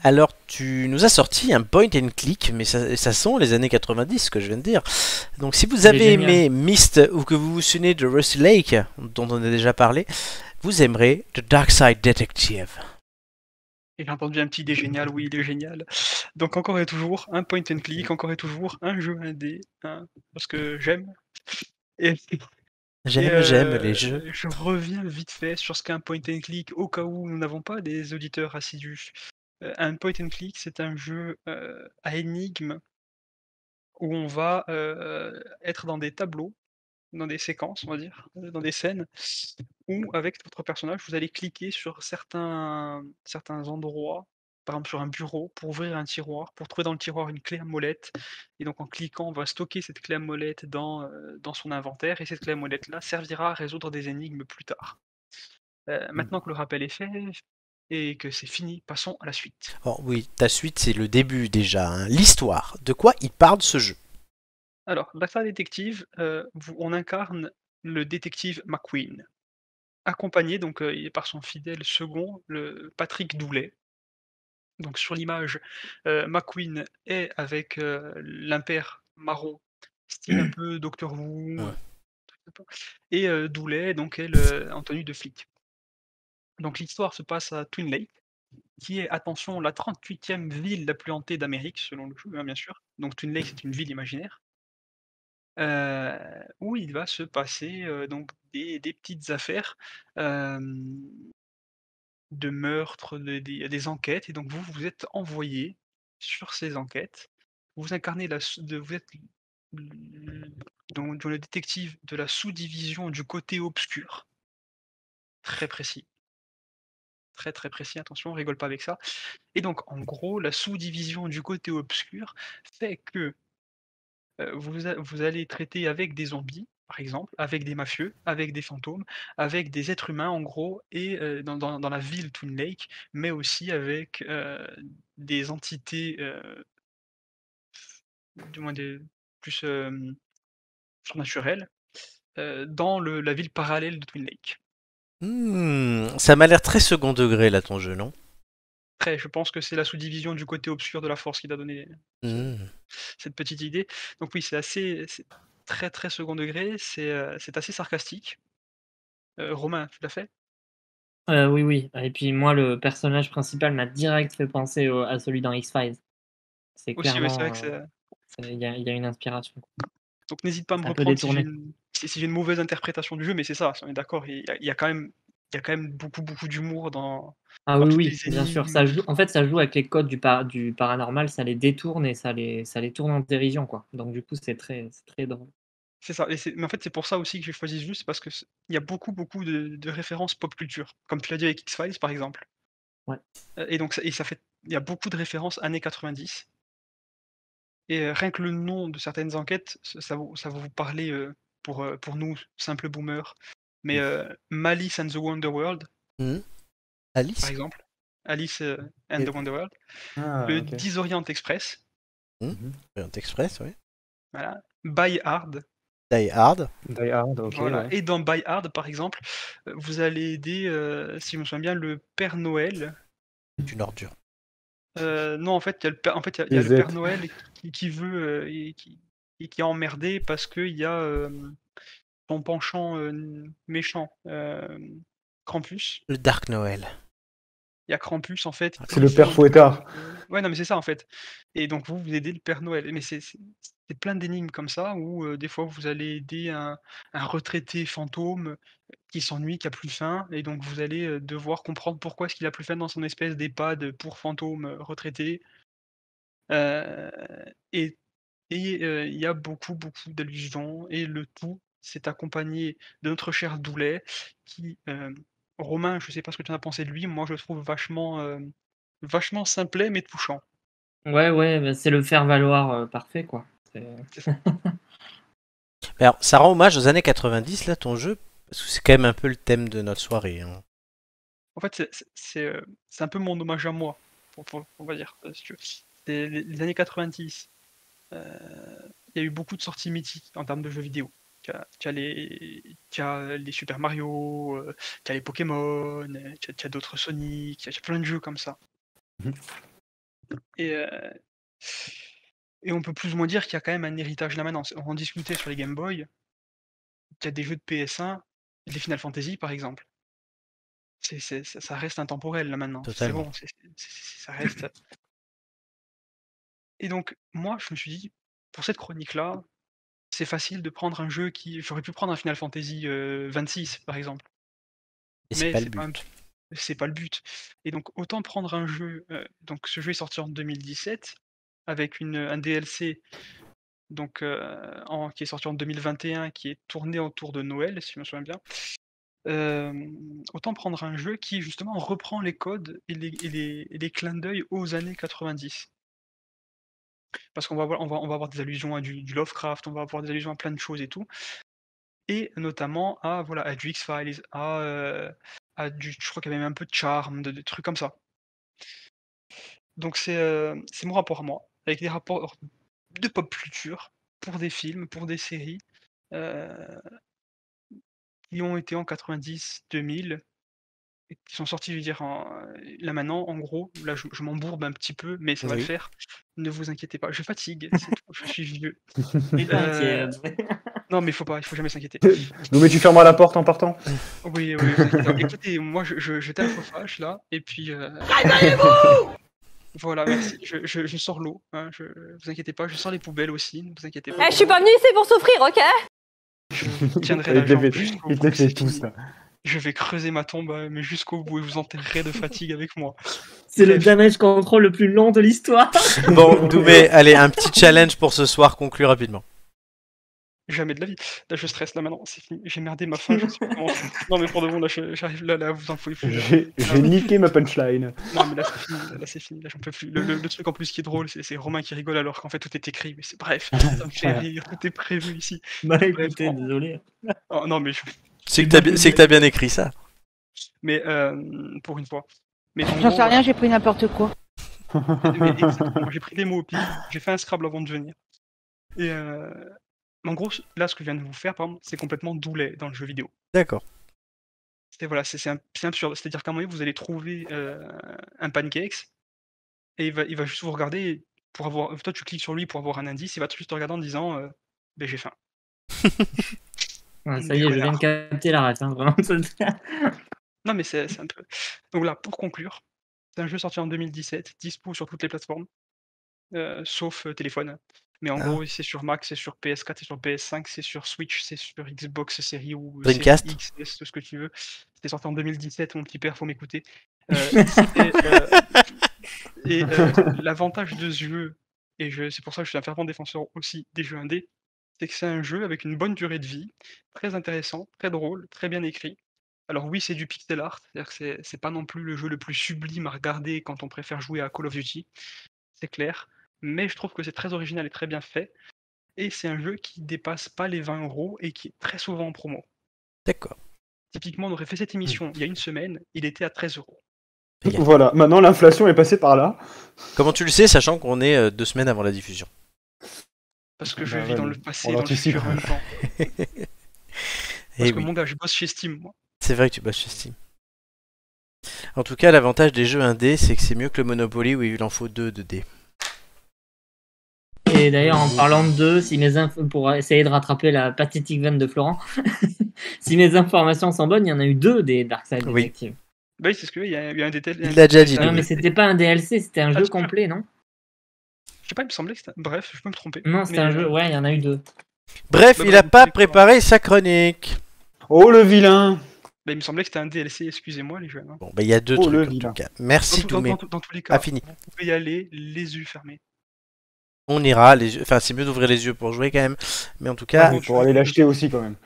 Alors, tu nous as sorti un point and click, mais ça sent les années 90, ce que je viens de dire. Donc, si vous Il est avez génial. aimé Myst ou que vous vous souvenez de Rusty Lake, dont on a déjà parlé, vous aimerez The Dark Side Detective. Et j'ai entendu un petit dé génial, oui, il est génial. Donc encore et toujours, un point and click, encore et toujours, un jeu indé, hein, parce que j'aime. Et, J'aime les jeux. je reviens vite fait sur ce qu'est un point and click, au cas où nous n'avons pas des auditeurs assidus. Un point and click, c'est un jeu à énigmes où on va être dans des tableaux, dans des séquences, on va dire, dans des scènes, où avec votre personnage, vous allez cliquer sur certains endroits, par exemple sur un bureau, pour ouvrir un tiroir, pour trouver dans le tiroir une clé à molette. Et donc en cliquant, on va stocker cette clé à molette dans son inventaire, et cette clé à molette-là servira à résoudre des énigmes plus tard. Maintenant que le rappel est fait et que c'est fini, passons à la suite. Oh oui, ta suite, c'est le début déjà, hein. L'histoire. De quoi il parle ce jeu? Alors, Data Détective, on incarne le détective McQueen, accompagné donc par son fidèle second, le Patrick Doulet. Donc sur l'image, McQueen est avec l'impair marron, style un peu Doctor Who, Hum. et Doulet donc elle, en tenue de flic. Donc l'histoire se passe à Twin Lake, qui est, attention, la 38e ville la plus hantée d'Amérique selon le jeu, hein, bien sûr. Donc Twin Lake, c'est une ville imaginaire, où il va se passer, donc des petites affaires, hem, de meurtres, des enquêtes, et donc vous, vous êtes envoyé sur ces enquêtes. Vous incarnez la sous de vous êtes l donc le détective de la sous-division du côté obscur. Très précis, très, très précis, attention, on rigole pas avec ça. Et donc en gros, la sous-division du côté obscur fait que vous allez traiter avec des zombies, par exemple, avec des mafieux, avec des fantômes, avec des êtres humains en gros, et dans la ville Toon Lake, mais aussi avec, des entités, du moins des plus, surnaturelles, dans la ville parallèle de Twin Lake. Ça m'a l'air très second degré là ton jeu, non? Après, je pense que c'est la sous-division du côté obscur de la force qui t'a donné ce Hmm. cette petite idée. Donc oui, c'est très, très second degré, c'est assez sarcastique. Romain, tu l'as fait? Oui, oui. Et puis moi, le personnage principal m'a direct fait penser à celui dans X-Files. C'est Aussi, ouais, c'est vrai que clairement, c'est il y a une inspiration. donc n'hésite pas à me C'est un peu reprendre si j'ai détourné. une mauvaise interprétation du jeu, mais c'est ça, on est d'accord, il y a quand même beaucoup, beaucoup d'humour Ah dans oui, toutes oui, les bien sûr. énigmes. Ça joue, en fait, ça joue avec les codes du paranormal, ça les détourne et ça les tourne en dérision, quoi. Donc du coup, c'est très drôle. C'est ça, mais en fait, c'est pour ça aussi que j'ai choisi ce jeu, c'est parce que il y a beaucoup, beaucoup de références pop culture, comme tu l'as dit avec X-Files, par exemple, Ouais. et donc ça fait il y a beaucoup de références années 90, et rien que le nom de certaines enquêtes, ça va vous parler, pour nous, simples boomers, mais Malice and the Wonder World, Hmm. par Alice? exemple, Alice, and Et- the Wonder World, Ah, le OK. Disorient Express, Hmm. Mmh. Orient Express, oui. voilà, Die Hard, Die Hard, Die Hard, OK, voilà, ouais. et dans Die Hard, par exemple, vous allez aider, si je me souviens bien, le Père Noël. c'est une ordure. Non, en fait, il y a il y a le Père Lisette. Noël qui veut, et qui est emmerdé parce qu'il y a, son penchant, méchant, Krampus. Le Dark Noël. Il y a Krampus, en fait, C'est qui le père veut que Fouettard. ouais, non, mais c'est ça, en fait, et donc vous, vous aidez le Père Noël, mais c'est plein d'énigmes comme ça où, des fois, vous allez aider un retraité fantôme qui s'ennuie, qui a plus faim, et donc vous allez, devoir comprendre pourquoi est-ce qu'il a plus faim dans son espèce d'EHPAD pour fantômes, retraités, heu et il y a beaucoup, beaucoup d'allusions, et le tout, c'est accompagné de notre cher Doulet qui, Romain, je sais pas ce que tu en as pensé de lui, moi je le trouve vachement, vachement simplet mais touchant. Ouais, ouais, bah, c'est le faire valoir parfait, quoi. C'est- C'est ça. Mais alors, ça rend hommage aux années 90, là, ton jeu, parce que c'est quand même un peu le thème de notre soirée, hein. En fait, c'est un peu mon hommage à moi, on va dire, si tu veux. C'est les années 90, heu, il y a eu beaucoup de sorties mythiques en termes de jeux vidéo. Tu as les Super Mario, tu as les Pokémon, tu as d'autres Sonic, il y a plein de jeux comme ça. Mmh. Et, et on peut plus ou moins dire qu'il y a quand même un héritage là maintenant. On en discutait sur les Game Boy, il y a des jeux de PS1, des Final Fantasy par exemple. Ça reste intemporel là maintenant. C'est Totalement. bon, ça reste. Et donc, moi, je me suis dit, pour cette chronique-là, c'est facile de prendre un jeu qui. J'aurais pu prendre un Final Fantasy 26 par exemple, Et c'est mais pas le but. c'est pas le but. Et donc, autant prendre un jeu. Donc, ce jeu est sorti en 2017 avec un DLC donc, qui est sorti en 2021, qui est tourné autour de Noël, si je me souviens bien. Autant prendre un jeu qui justement reprend les codes et les clins d'œil aux années 90. Parce qu'on va avoir des allusions à du Lovecraft, on va avoir des allusions à plein de choses et tout, et notamment à du X-Files, à du je crois qu'il y avait même un peu de Charmed, des trucs comme ça. Donc c'est mon rapport à moi, avec des rapports de pop culture, pour des films, pour des séries, heu, qui ont été en 90-2000 et qui sont sortis, je veux dire, là maintenant, en gros, là je m'embourbe un petit peu, mais ça va le Oui. faire. Ne vous inquiétez pas, je fatigue, c'est tout, je suis vieux. Et T'inquiète. non, mais il faut jamais s'inquiéter. Non, mais tu fermeras la porte en partant. Oui, oui, vous inquiétez pas. Écoutez, moi je t'infophage là, et puis voilà, merci. Je sors l'eau, hein, vous inquiétez pas, je sors les poubelles aussi, ne vous inquiétez pas Eh, je pour suis moi. pas venue ici pour souffrir, ok? Je vous tiendrai la Il te jambe les jusqu'au il te bout, les fait c'est tous, fini. là. Je vais creuser ma tombe, mais jusqu'au bout, et vous enterrerez de fatigue avec moi. C'est le Bref. damage control le plus lent de l'histoire. Bon, Doumé, allez, un petit challenge pour ce soir, conclu rapidement. Jamais de la vie. Là, je stresse, là, maintenant, c'est fini. J'ai merdé ma fin, je sais plus comment faire. Non, mais pour de bon, là, j'arrive, là, vous en pouvez plus. Là. J'ai niqué ma punchline. Non, mais là, c'est fini, là, c'est fini, là, j'en peux plus. Le truc en plus qui est drôle, c'est Romain qui rigole alors qu'en fait, tout est écrit. Mais c'est bref, ça me fait rire, tout est prévu ici. Bah Bref, écoutez, désolé. oh, non, mais, C'est que t'as bien écrit ça. mais pour une fois. Mais en J'en gros, sais rien, j'ai pris n'importe quoi. mais exactement, j'ai pris des mots au pif, j'ai fait un Scrabble avant de venir. Et en gros, là, ce que je viens de vous faire, par exemple, c'est complètement doulet dans le jeu vidéo. D'accord. Voilà, c'est absurde. C'est-à-dire qu'à un moment donné, vous allez trouver un pancakes et il va juste vous regarder pour avoir. Toi, tu cliques sur lui pour avoir un indice, il va juste te regarder en disant ben, j'ai faim. Ouais, ça Des y est, je viens connards. de capter la ref, hein, vraiment. Non, mais c'est un peu. Donc là, pour conclure, c'est un jeu sorti en 2017, dispo sur toutes les plateformes, sauf téléphone. Mais en Ah. gros, c'est sur Mac, c'est sur PS4, c'est sur PS5, c'est sur Switch, c'est sur Xbox série ou Dreamcast. série X, S, tout ce que tu veux. C'était sorti en 2017, mon petit père, faut m'écouter. L'avantage de ce jeu, et c'est pour ça que je suis un fervent défenseur aussi des jeux indés, c'est que c'est un jeu avec une bonne durée de vie, très intéressant, très drôle, très bien écrit. Alors oui, c'est du pixel art, c'est-à-dire que c'est pas non plus le jeu le plus sublime à regarder quand on préfère jouer à Call of Duty, c'est clair, mais je trouve que c'est très original et très bien fait, et c'est un jeu qui dépasse pas les 20 € et qui est très souvent en promo. D'accord. Typiquement, on aurait fait cette émission il y a une semaine, il était à 13 €. Voilà, maintenant l'inflation est passée par là. Comment tu le sais, sachant qu'on est 2 semaines avant la diffusion? Parce que je Bah vis ouais, dans mais le passé on et dans le l'anticipe. futur en même temps. Parce Eh que oui, mon gars, je bosse chez Steam, moi. c'est vrai que tu bosses chez Steam. En tout cas, l'avantage des jeux indés, c'est que c'est mieux que le Monopoly où il en faut 2 de dés. Et d'ailleurs, en parlant de deux, si mes pour essayer de rattraper la pathétique vanne de Florent, si mes informations sont bonnes, il y en a eu 2 des Darkside Oui. Detective. Bah oui, c'est ce qu'il y a eu un détail. Il l'a déjà dit, Non, Doumé. mais c'était pas un DLC, c'était un jeu tu peux. complet, non? Je sais pas, il me semblait que c'était. Bref, je peux me tromper. Non, c'était Mais, un jeu, ouais, il y en a eu 2. Bref, Bah, il bah, a dans pas tous les cas, préparé sa chronique. Oh le vilain. Bah, il me semblait que c'était un DLC, excusez-moi les jeunes. Hein. Bon, bah il y a 2 Oh, trucs le en tout vilain. cas. Merci, Doumé. Dans tous les cas, Ah, fini. vous pouvez y aller les yeux fermés. On ira, enfin c'est mieux d'ouvrir les yeux pour jouer quand même. Mais en tout cas, Ouais, Pour aller l'acheter aussi quand même.